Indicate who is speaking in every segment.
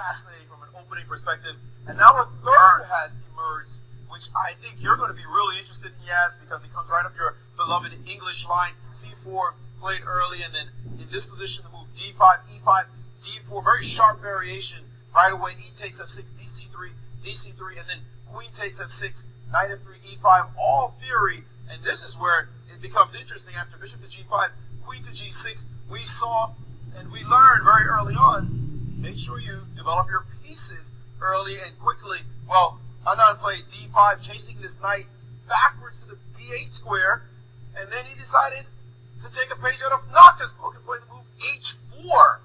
Speaker 1: fascinating from an opening perspective. And now a third has emerged, which I think you're going to be really interested in, Yaz, because it comes right up your beloved English line. C4 played early, and then in this position the move D5, E5, D4, very sharp variation. Right away, E takes F6, DC3, DC3, and then Queen takes F6, Knight F3, E5, all theory. And this is where it becomes interesting after Bishop to G5, Queen to G6. We saw and we learned very early on, make sure you develop your pieces early and quickly. Well, Anand played D5, chasing this knight backwards to the B8 square, and then he decided to take a page out of Naka's book and play the move H4.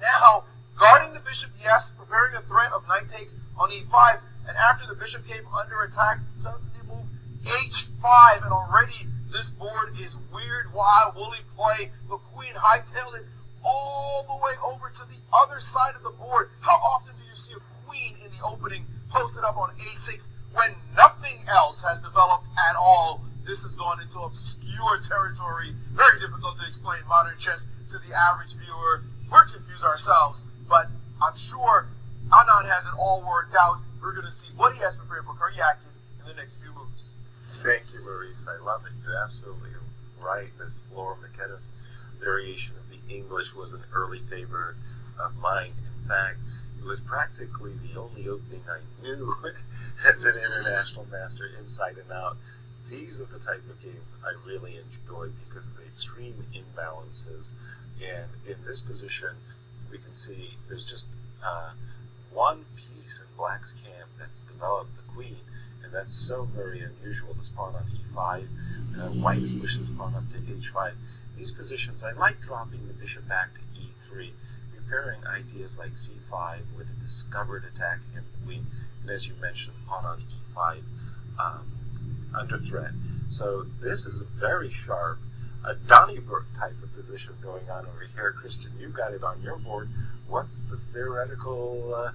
Speaker 1: Now, guarding the bishop, yes, preparing a threat of knight takes on E5, and after the bishop came under attack, suddenly move H5, and already this board is weird, wild, woolly play. The queen hightailed it all the way over to the other side of the board. How often do you see a queen in the opening posted up on A6 when nothing else has developed at all? This has gone into obscure territory, very difficult to explain modern chess to the average viewer. We're confused ourselves, but I'm sure Anand has it all worked out. We're going to see what he has prepared for Karjakin in the next few moves.
Speaker 2: Thank you, Maurice. I love it. You're absolutely right. This Flora McKenna's variation of the English was an early favorite of mine. In fact, it was practically the only opening I knew as an international master inside and out. These are the type of games I really enjoy because of the extreme imbalances. And in this position, we can see there's just one piece in Black's camp that's developed the queen, and that's so very unusual. The pawn on E5, White's pushes pawn up to H5. These positions, I like dropping the bishop back to E3, preparing ideas like C5 with a discovered attack against the queen, and as you mentioned, pawn on E5 under threat. So this is a very sharp, a Donnybrook type of position going on over here. Christian, you've got it on your board. What's the theoretical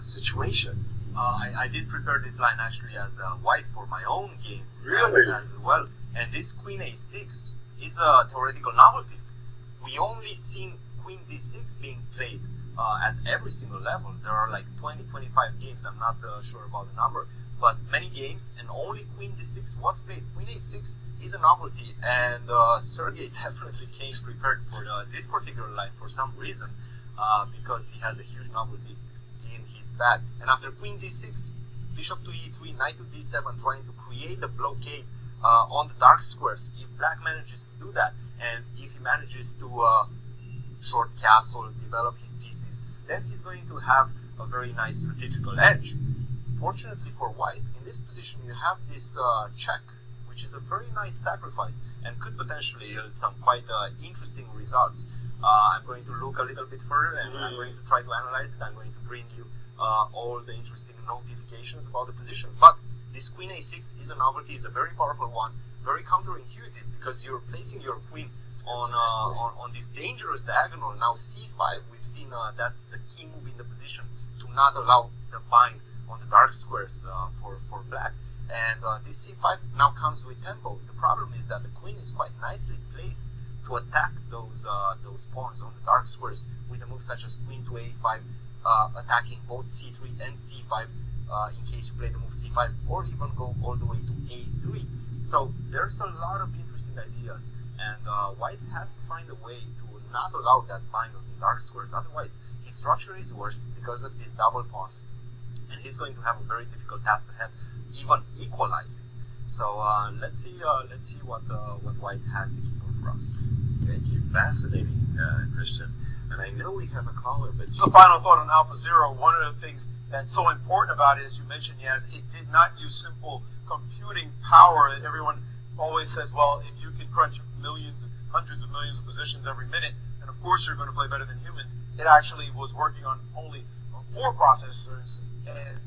Speaker 2: situation?
Speaker 3: I did prepare this line actually as white for my own games
Speaker 2: really?
Speaker 3: as well. And this Queen A6 is a theoretical novelty. We only seen Queen D6 being played at every single level. There are like 20, 25 games. I'm not sure about the number, but many games, and only Queen D6 was played. Queen A6 is a novelty, and Sergey definitely came prepared for this particular line for some reason, because he has a huge novelty in his bag. And after Queen D6, Bishop to E3, Knight to D7, trying to create a blockade on the dark squares. If Black manages to do that, and if he manages to short castle, develop his pieces, then he's going to have a very nice strategical edge. Fortunately for White, in this position you have this check, which is a very nice sacrifice and could potentially yield some quite interesting results. I'm going to look a little bit further, and I'm going to try to analyze it. I'm going to bring you all the interesting notifications about the position. But this Queen A6 is a novelty, is a very powerful one, very counterintuitive, because you're placing your queen on this dangerous diagonal. Now C5, we've seen that's the key move in the position to not allow the bind on the dark squares for Black. And this C5 now comes with tempo. The problem is that the queen is quite nicely placed to attack those pawns on the dark squares with a move such as Queen to A5, attacking both C3 and C5 in case you play the move C5, or even go all the way to A3. So there's a lot of interesting ideas, and White has to find a way to not allow that bind on the dark squares. Otherwise, his structure is worse because of these double pawns, and he's going to have a very difficult task ahead, even equalizing. So let's see what White has in store for us.
Speaker 2: Thank you. Fascinating, Christian. And I know we have a caller, but
Speaker 1: So final thought on Alpha Zero. One of the things that's so important about it, as you mentioned, Yaz, it did not use simple computing power. Everyone always says, well, if you can crunch millions and hundreds of millions of positions every minute, then of course you're going to play better than humans. It actually was working on only 4 processors and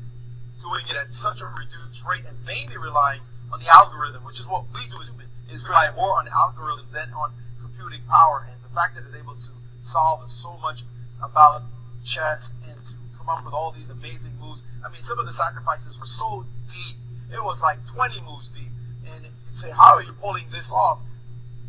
Speaker 1: doing it at such a reduced rate, and mainly relying on the algorithm, which is what we do as humans, is rely more on algorithm than on computing power. And the fact that it's able to solve so much about chess and to come up with all these amazing moves. I mean, some of the sacrifices were so deep. It was like 20 moves deep. And you'd say, how are you pulling this off?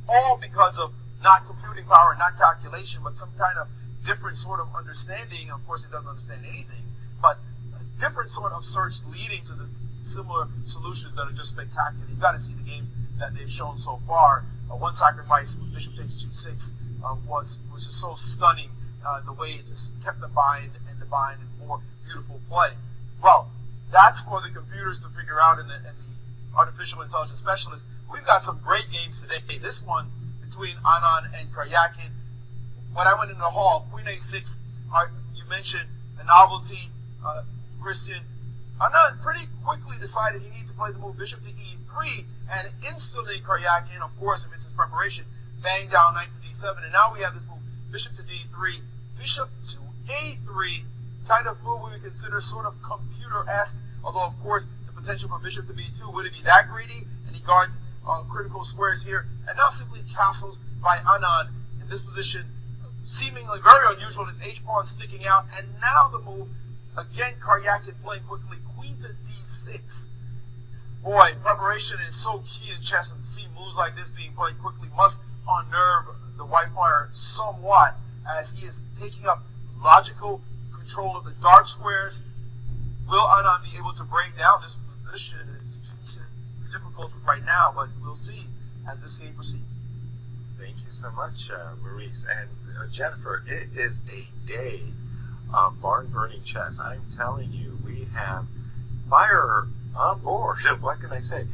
Speaker 1: All because of not computing power, not calculation, but some kind of different sort of understanding. Of course, it doesn't understand anything, but a different sort of search leading to this similar solutions that are just spectacular. You've got to see the games that they've shown so far. One sacrifice with Bishop takes G6 was just so stunning. The way it just kept the bind and more beautiful play. Well, that's for the computers to figure out and the artificial intelligence specialists. We've got some great games today. This one between Anand and Karjakin. When I went into the hall, Queen A6, you mentioned a novelty, Christian. Anand pretty quickly decided he needed to play the move Bishop to E3, and instantly Karjakin, of course, if it's his preparation, banged down Knight to D7, and now we have this move Bishop to D3, Bishop to A3, kind of move we would consider sort of computer-esque, although of course the potential for Bishop to B2, would it be that greedy? And he guards critical squares here, and now simply castles by Anand in this position, seemingly very unusual, his H-pawn sticking out, and now the move, again Karjakin playing quickly, Queen to D6. Boy, preparation is so key in chess, and to see moves like this being played quickly must unnerve the white player somewhat, as he is taking up logical control of the dark squares. Will Anand be able to break down this position? It's difficult right now, but we'll see as this game proceeds.
Speaker 2: Thank you so much, Maurice. And Jennifer, it is a day of barn-burning chess. I'm telling you, we have fire on board. What can I say?